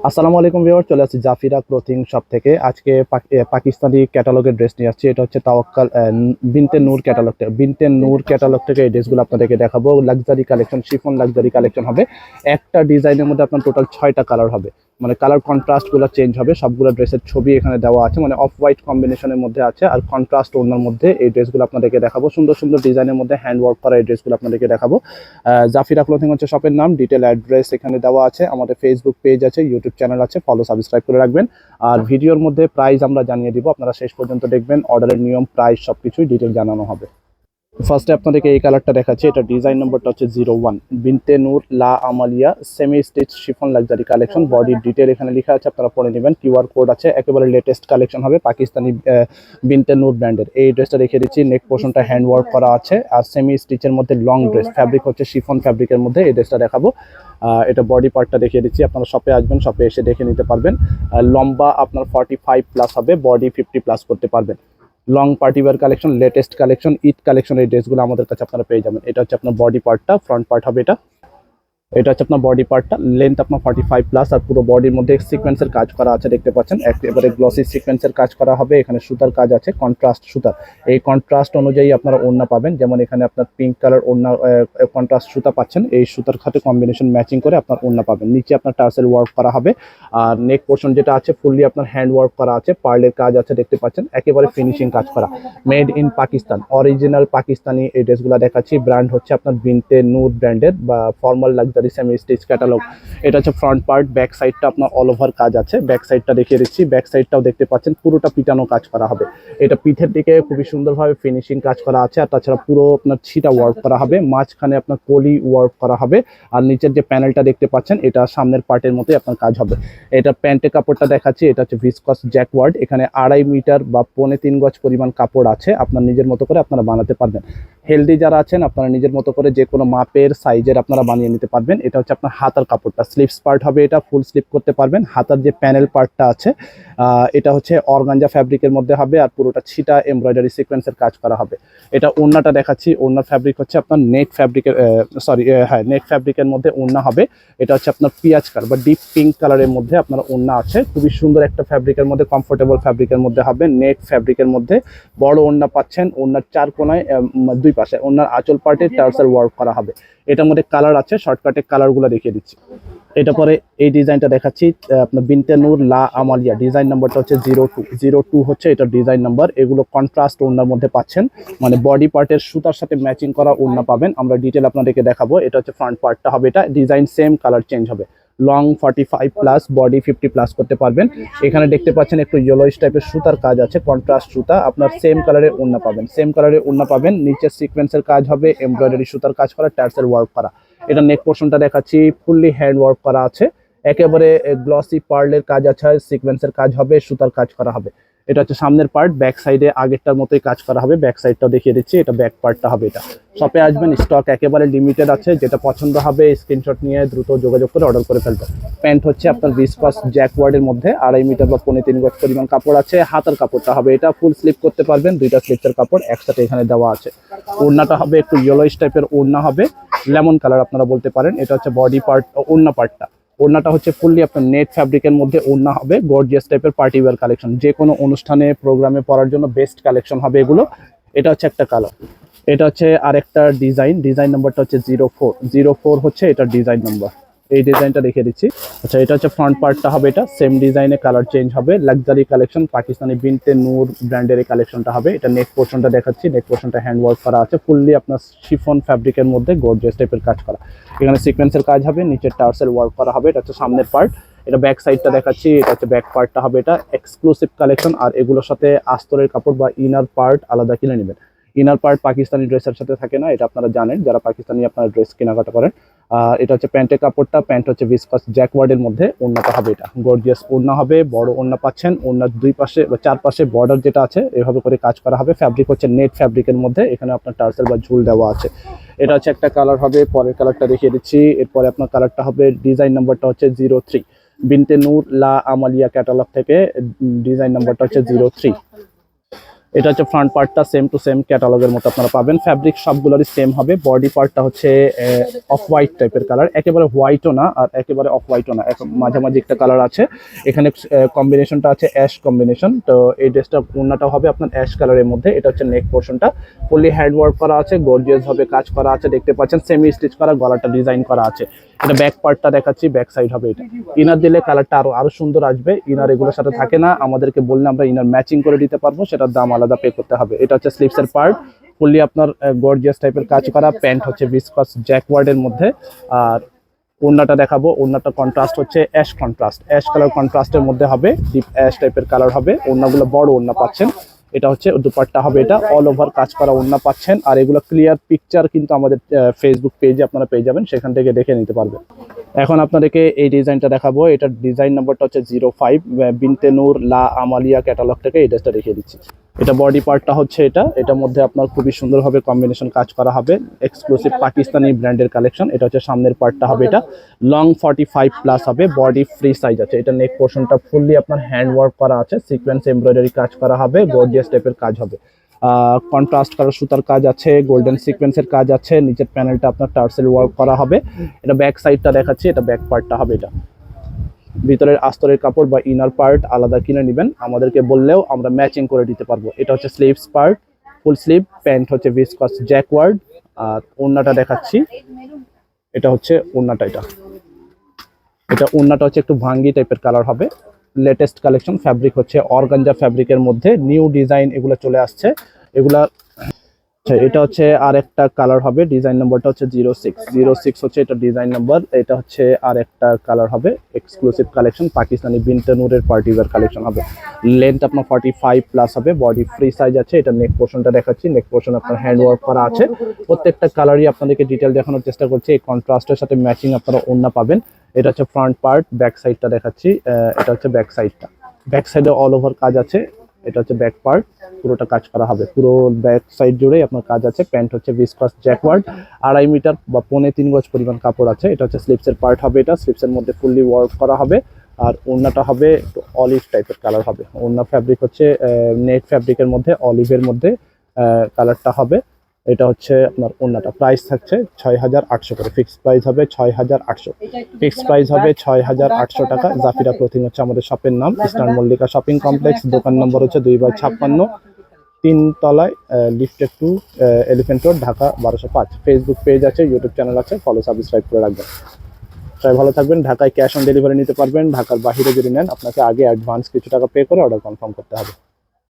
আসসালামু আলাইকুম ভিউয়ার, চলে আসছি জাফিরা ক্লোথিং শপ থেকে। আজকে পাকিস্তানি ক্যাটালগের ড্রেস নিয়ে আসছি। এটা হচ্ছে তাওয়াক্কাল বিনতে নূর ক্যাটালগ থেকে এই ড্রেসগুলো আপনাদেরকে দেখাবো। Luxury collection, chiffon luxury collection হবে। একটা ডিজাইনের মধ্যে আপনার টোটাল 6টা কালার হবে, মানে কালার কন্ট্রাস্টগুলো চেঞ্জ হবে। সবগুলো ড্রেসের ছবি এখানে দেওয়া আছে, মানে অফ হোয়াইট কম্বিনেশনের মধ্যে আছে আর কন্ট্রাস্ট ওনার মধ্যে এই ড্রেসগুলো আপনাদেরকে দেখাবো। সুন্দর সুন্দর ডিজাইনের মধ্যে হ্যান্ড ওয়ার্ক করা এই ড্রেসগুলো আপনাদেরকে দেখাবো। জাফিরা ক্লোথিং হচ্ছে শপের নাম। ডিটেল অ্যাড্রেস এখানে দেওয়া আছে। আমাদের ফেসবুক পেজ আছে, ইউটিউব চ্যানেল আছে, ফলো সাবস্ক্রাইব করে রাখবেন। আর ভিডিওর মধ্যে প্রাইস আমরা জানিয়ে দিব, আপনারা শেষ পর্যন্ত দেখবেন। অর্ডারের নিয়ম, প্রাইস সবকিছুই ডিটেল জানানো হবে। ফার্স্টে আপনাদেরকে এই কালারটা দেখাচ্ছি। এটা ডিজাইন নম্বরটা হচ্ছে 01, বিনতে নূর লা Amalia semi stitch chiffon luxury collection. বডির ডিটেল এখানে লেখা আছে, আপনারা পড়ে নেবেন। কিউআর কোড আছে। একেবারে লেটেস্ট কালেকশন হবে পাকিস্তানি বিনতে নূর ব্র্যান্ডের। এই ড্রেসটা রেখে দিচ্ছি। নেক পোর্শনটা হ্যান্ড ওয়ার্ক করা আছে আর সেমি স্টিচের মধ্যে লং ড্রেস। ফ্যাব্রিক হচ্ছে শিফন ফ্যাব্রিকের মধ্যে এই ড্রেসটা দেখাবো। এটা বডি পার্টটা দেখিয়ে দিচ্ছি। আপনারা শপে আসবেন, শপে এসে দেখে নিতে পারবেন। লম্বা আপনার 45+ হবে, বডি 50+ করতে পারবেন। Long party wear collection, latest collection, Eid collection, এই ড্রেসগুলো আমাদের কাছে আপনারা পেয়ে যাবেন। এটা হচ্ছে আপনার বডি পার্টটা, ফ্রন্ট পার্ট হবে এটা। এটা হচ্ছে আপনার বডি পার্টটা, লেন্থ আপনার 45+, আর পুরো বডির মধ্যে সিকোয়েন্সের কাজ করা আছে, দেখতে পাচ্ছেন। একেবারে গ্লসি সিকোয়েন্সের কাজ করা হবে। এখানে সুতার কাজ আছে, কন্ট্রাস্ট সুতা। এই কন্ট্রাস্ট অনুযায়ী আপনারা ওড়না পাবেন। যেমন এখানে আপনার পিঙ্ক কালার ওড়না, কন্ট্রাস্ট সুতা পাচ্ছেন। এই সুতার সাথে কম্বিনেশন ম্যাচিং করে আপনার ওড়না পাবেন। নিচে আপনার টার্সেল ওয়ার্ক করা হবে। আর নেক পোর্শন যেটা আছে ফুললি আপনার হ্যান্ড ওয়ার্ক করা আছে, পার্লের কাজ আছে, দেখতে পাচ্ছেন। একেবারে ফিনিশিং কাজ করা, made in Pakistan, original Pakistani এই ড্রেসগুলো দেখাচ্ছি। ব্র্যান্ড হচ্ছে আপনার বিনতে নূর ব্র্যান্ডের বা formal luxury semi stitch catalogue. এটা হচ্ছে ফ্রন্ট পার্ট। ব্যাক সাইডটা আপনার অল ওভার কাজ আছে। ব্যাক সাইডটা দেখিয়ে দিচ্ছি। ব্যাক সাইডটাও দেখতে পাচ্ছেন, পুরোটা পিটানো কাজ করা হবে। এটা পিঠের দিকে খুবই সুন্দরভাবে ফিনিশিং কাজ করা আছে। আর তাছাড়া পুরো আপনার ছিটা ওয়ার্ক করা হবে, মাঝখানে আপনার কলি ওয়ার্ক করা হবে। আর নিচের যে প্যানেলটা দেখতে পাচ্ছেন, এটা সামনের পার্টের মতোই আপনার কাজ হবে। এটা প্যান্টের কাপড়টা দেখাচ্ছি। এটা হচ্ছে ভিসকস জ্যাকওয়ার্ড। এখানে 2.5 মিটার বা 3.25 গজ পরিমাণ কাপড় আছে। আপনার নিজের মতো করে আপনারা বানাতে পারবেন। হেলদি যারা আছেন, আপনারা নিজের মতো করে যে কোনো মাপের সাইজের আপনারা বানিয়ে নিতে পারবেন। এটা হচ্ছে আপনার হাতার কাপড়টা, স্লিভস পার্ট হবে এটা, ফুল স্লিভ করতে পারবেন। হাতার যে প্যানেল পার্টটা আছে, এটা হচ্ছে অর্গানজা ফ্যাব্রিকের মধ্যে হবে আর পুরোটা ছিটা এমব্রয়ডারি সিকোয়েন্সের কাজ করা হবে। এটা ওড়নাটা দেখাচ্ছি। ওড়নার ফ্যাব্রিক হচ্ছে আপনার নেট ফ্যাব্রিকের, নেট ফ্যাব্রিকের মধ্যে ওড়না হবে। এটা হচ্ছে আপনার পিঁয়াজ কালার বা ডিপ পিঙ্ক কালারের মধ্যে আপনার ওড়না আছে। খুবই সুন্দর একটা ফ্যাব্রিকের মধ্যে, কমফোর্টেবল ফ্যাব্রিকের মধ্যে হবে, নেট ফ্যাব্রিকের মধ্যে। বড় ওড়না পাচ্ছেন। ওড়নার 4 কোনায়, 2 পাশে ওড়নার আঁচল পার্টে টার্সেল ওয়ার্ক করা হবে। এটার মধ্যে কালার আছে, শর্টকাটে কালারগুলো দেখিয়ে দিচ্ছি। এটা পরে এই ডিজাইনটা দেখাচ্ছি। আপনার বিনতে নূর লা আমালিয়া, ডিজাইন নাম্বারটা হচ্ছে 02 হচ্ছে এটা ডিজাইন নাম্বার। এগুলো কন্ট্রাস্ট ওড়নার মধ্যে পাচ্ছেন, মানে বডি পার্টের সুতার সাথে ম্যাচিং করা ওড়না পাবেন। আমরা ডিটেল আপনাদেরকে দেখাবো। এটা হচ্ছে ফ্রন্ট পার্টটা হবে, এটা ডিজাইন সেম, কালার চেঞ্জ হবে। লং 45+, বডি 50+ করতে পারবেন। এখানে দেখতে পাচ্ছেন একটু ইয়েলোইশ টাইপের সুতার কাজ আছে, কন্ট্রাস্ট সুতা। আপনার সেম কালারের ওড়না পাবেন, সেম কালারের ওড়না পাবেন। নিচের সিকোয়েন্সের কাজ হবে, এমব্রয়ডারি সুতার কাজ করা, টার্সেল ওয়ার্ক করা। এটা নেক পোর্শনটা দেখাচ্ছি, ফুললি হ্যান্ড ওয়ার্ক করা আছে। একেবারে গ্লসি পার্লের কাজ আছে, সিকোয়েন্সের কাজ হবে, সুতার কাজ করা হবে। এটা হচ্ছে সামনের পার্ট। ব্যাক সাইডে আগেরটার মতোই কাজ করা হবে। ব্যাক সাইডটাও দেখিয়ে দিচ্ছি। এটা ব্যাক পার্টটা হবে। এটা শপে আসবেন, স্টক একেবারে লিমিটেড আছে। যেটা পছন্দ হবে স্ক্রিনশট নিয়ে দ্রুত যোগাযোগ করে অর্ডার করে ফেলবেন। প্যান্ট হচ্ছে আপনার ভিসকস জ্যাকওয়ার্ডের মধ্যে 2.5 মিটার বা 3.25 গজ পরিমাণ কাপড় আছে। হাতার কাপড়টা হবে এটা, ফুল স্লিপ করতে পারবেন। 2টা স্লিপসের কাপড় একসাথে এখানে দেওয়া আছে। ওড়নাটা হবে একটু ইয়েলোইশ টাইপের ওড়না হবে, লেমন কালার আপনারা বলতে পারেন। এটা হচ্ছে বডি পার্ট, ওড়না পার্টটা। ওড়নাটা হচ্ছে ফুললি আপনার নেট ফ্যাব্রিকের মধ্যে ওড়না হবে। গর্জিয়াস টাইপের পার্টি ওয়্যার কালেকশন, যে কোনো অনুষ্ঠানে প্রোগ্রামে পরার জন্য বেস্ট কালেকশন হবে এগুলো। এটা হচ্ছে একটা কালার। এটা হচ্ছে আরেকটা ডিজাইন। ডিজাইন নাম্বারটা হচ্ছে 04 হচ্ছে এটা ডিজাইন নাম্বার। এই ডিজাইনটা দেখিয়ে দিচ্ছি। আচ্ছা, এটা হচ্ছে ফ্রন্ট পার্টটা হবে, এটা সেম ডিজাইনে কালার চেঞ্জ হবে। লাক্সারি কালেকশন, পাকিস্তানি বিনতে নূর ব্র্যান্ডের এই কালেকশনটা হবে। এটা নেক পোর্শনটা দেখাচ্ছি। নেক পোর্শনটা হ্যান্ড ওয়ার্ক করা আছে, ফুললি আপনার শিফন ফ্যাব্রিকের মধ্যে গর্জিয়াস টাইপের কাজ করা। এখানে সিকোয়েন্সের কাজ হবে, নিচের টার্সেল ওয়ার্ক করা হবে। এটা হচ্ছে সামনের পার্ট। এটা ব্যাক সাইডটা দেখাচ্ছি। এটা হচ্ছে ব্যাক পার্টটা হবে। এটা এক্সক্লুসিভ কালেকশন। আর এগুলোর সাথে আস্তরের কাপড় বা ইনার পার্ট আলাদা কিনে নেবেন। ইনার পার্ট পাকিস্তানি ড্রেসের সাথে থাকে না, এটা আপনারা জানেন যারা পাকিস্তানি আপনারা ড্রেস কেনাকাটা করেন। আর এটা হচ্ছে প্যান্টের কাপড়টা। প্যান্ট হচ্ছে ভিসকস জ্যাকওয়ার্ডের মধ্যে। ওড়নাটা হবে এটা গর্জিয়াস ওড়না হবে, বড় ওড়না পাচ্ছেন। ওড়নার 2 পাশে বা 4 পাশে বর্ডার যেটা আছে এভাবে করে কাজ করা হবে। ফ্যাব্রিক হচ্ছে নেট ফ্যাব্রিকের মধ্যে, এখানে আপনার টার্সেল বা ঝুল দেওয়া আছে। এটা হচ্ছে একটা কালার হবে। পরের কালারটা দেখিয়ে দিচ্ছি। এরপরে আপনার কালারটা হবে, ডিজাইন নাম্বারটা হচ্ছে 03, বিনতে নূর লা আমালিয়া ক্যাটালগ থেকে ডিজাইন নাম্বারটা হচ্ছে 03। এটা হচ্ছে ফ্রন্ট পার্টটা সেম টু সেম ক্যাটালগের মতো আপনারা পাবেন। ফ্যাব্রিক সবগুলোরই সেম হবে। বডি পার্টটা হচ্ছে অফ হোয়াইট টাইপের কালার, একেবারে হোয়াইটও না আর একেবারে অফ হোয়াইটও না, মাঝামাঝি একটা কালার আছে। এখানে কম্বিনেশনটা আছে অ্যাশ কম্বিনেশন। তো এই ড্রেসটা ওড়নাটাও হবে আপনার অ্যাশ কালারের মধ্যে। এটা হচ্ছে নেক পোর্শনটা ফুললি হ্যান্ড ওয়ার্ক করা আছে, গর্জিয়াস ভাবে কাজ করা আছে, দেখতে পাচ্ছেন সেমি স্টিচ করা, গলাটা ডিজাইন করা আছে। এটা ব্যাক পার্টটা দেখাচ্ছি, ব্যাক সাইড হবে এটা। ইনার দিলে কালারটা আরো সুন্দর আসবে। ইনার এগুলোর সাথে থাকে না, আমাদেরকে বললে আমরা ইনার ম্যাচিং করে দিতে পারবো, সেটার দাম আলাদা পে করতে হবে। এটা হচ্ছে স্লিভসের পার্ট, ফুললি আপনার গর্জিয়াস টাইপের কাজ করা। প্যান্ট হচ্ছে ভিসকস জ্যাকওয়ার্ডের মধ্যে। আর ওড়নাটা দেখাবো, ওড়নাটা কন্ট্রাস্ট হচ্ছে অ্যাশ কন্ট্রাস্ট, অ্যাশ কালার কন্ট্রাস্টের মধ্যে হবে, ডিপ অ্যাশ টাইপের কালার হবে। ওড়নাগুলো বড় ওড়না পাচ্ছেন। এটা হচ্ছে দুপাট্টা হবে, এটা অল ওভার কাজ করা ওড়না পাচ্ছেন। আর এগুলো ক্লিয়ার পিকচার কিন্তু আমাদের ফেসবুক পেজে আপনারা পেয়ে যাবেন, সেখান থেকে দেখে নিতে পারবেন। এখন আপনাদেরকে এই ডিজাইনটা দেখাবো। এটার ডিজাইন নাম্বারটা হচ্ছে 05, বিনতে নূর লা আমালিয়া ক্যাটালগ থেকে এই ড্রেসটা দেখিয়ে দিচ্ছি। এটা বডি পার্টটা হচ্ছে এটার মধ্যে আপনার খুবই সুন্দরভাবে কম্বিনেশন কাজ করা হবে, এক্সক্লুসিভ পাকিস্তানি ব্র্যান্ডের কালেকশন। এটা হচ্ছে সামনের পার্টটা হবে, এটা লং 45 প্লাস হবে, বডি ফ্রি সাইজ আছে। এটা নেক পোর্শনটা ফুললি আপনার হ্যান্ড ওয়ার্ক করা আছে, সিকোয়েন্স এমব্রয়ডারি কাজ করা হবে, গর্জিয়াস টাইপের কাজ হবে। কন্ট্রাস্ট কালার সুতার কাজ আছে, গোল্ডেন সিকোয়েন্সের কাজ আছে, নিচের প্যানেলটা আপনার টার্সেল ওয়ার্ক করা হবে। এটা ব্যাক সাইডটা দেখাচ্ছি, এটা ব্যাক পার্টটা হবে। এটা ভিতরের আস্তরের কাপড় বা ইনার পার্ট আলাদা কিনে নেবেন, আমাদেরকে বললেও আমরা ম্যাচিং করে দিতে পারবো। এটা হচ্ছে sleeves part, full sleeve, pant হচ্ছে ভিসকস জ্যাকওয়ার্ড। আর ওড়নাটা দেখাচ্ছি, এটা হচ্ছে ওড়নাটা। এটা ওড়নাটা হচ্ছে একটু ভাঙ্গি টাইপের কালার হবে, লেটেস্ট কালেকশন। ফ্যাব্রিক হচ্ছে অর্গানজা ফ্যাব্রিকের মধ্যে, নিউ ডিজাইন এগুলো চলে আসছে এগুলা। আচ্ছা, এটা হচ্ছে আর একটা কালার হবে, ডিজাইন নাম্বারটা হচ্ছে 06 হচ্ছে এটা ডিজাইন নাম্বার। এটা হচ্ছে আর একটা কালার হবে, এক্সক্লুসিভ কালেকশন, পাকিস্তানি বিনতে নূরের পার্টি ওয়্যার কালেকশন হবে। লেন্থ আপনার 45 প্লাস হবে, বডি ফ্রি সাইজ আছে। এটা নেক পোর্শনটা দেখাচ্ছি, নেক পোর্শন আপনার হ্যান্ড ওয়ার্ক করা আছে। প্রত্যেকটা কালারই আপনাদেরকে ডিটেল দেখানোর চেষ্টা করছি। এই কন্ট্রাস্টের সাথে ম্যাচিং আপনারা ওড়না পাবেন। এটা হচ্ছে ফ্রন্ট পার্ট, ব্যাক সাইডটা দেখাচ্ছি। এটা হচ্ছে ব্যাক সাইডটা, ব্যাক সাইডে অল ওভার কাজ আছে। এটা হচ্ছে ব্যাক পার্ট, পুরোটা কাজ করা হবে, পুরো ব্যাক সাইড জুড়েই আপনার কাজ আছে। প্যান্ট হচ্ছে ভিসকস জ্যাকওয়ার্ড, 2.5 মিটার বা 3.25 গজ পরিমাণ কাপড় আছে। এটা হচ্ছে স্লিপসের পার্ট হবে, এটা স্লিপসের মধ্যে ফুললি ওয়ার্ক করা হবে। আর ওড়নাটা হবে একটু অলিভ টাইপের কালার হবে। ওড়না ফ্যাব্রিক হচ্ছে নেট ফ্যাব্রিকের মধ্যে অলিভের মধ্যে কালারটা হবে। এটা হচ্ছে আপনার ওড়নাটা। প্রাইস থাকছে 6,800 করে, ফিক্সড প্রাইস হবে 6,800, ফিক্সড প্রাইস হবে 6,800 টাকা। জাফিরা ক্লোথিং হচ্ছে আমাদের শপের নাম, ইস্টার্ন মল্লিকা শপিং কমপ্লেক্স। দোকান নম্বর হচ্ছে 2/56, 3 তলায়, lifted to elephant road, Dhaka 1205। Facebook page আছে, ইউটিউব চ্যানেল আছে, ফলো সাবস্ক্রাইব করে রাখবেন। সবাই ভালো থাকবেন। ঢাকায় ক্যাশ অন ডেলিভারি নিতে পারবেন। ঢাকার বাইরে যদি নেন আপনাকে আগে অ্যাডভান্স কিছু টাকা পে করে অর্ডার কনফার্ম করতে হবে।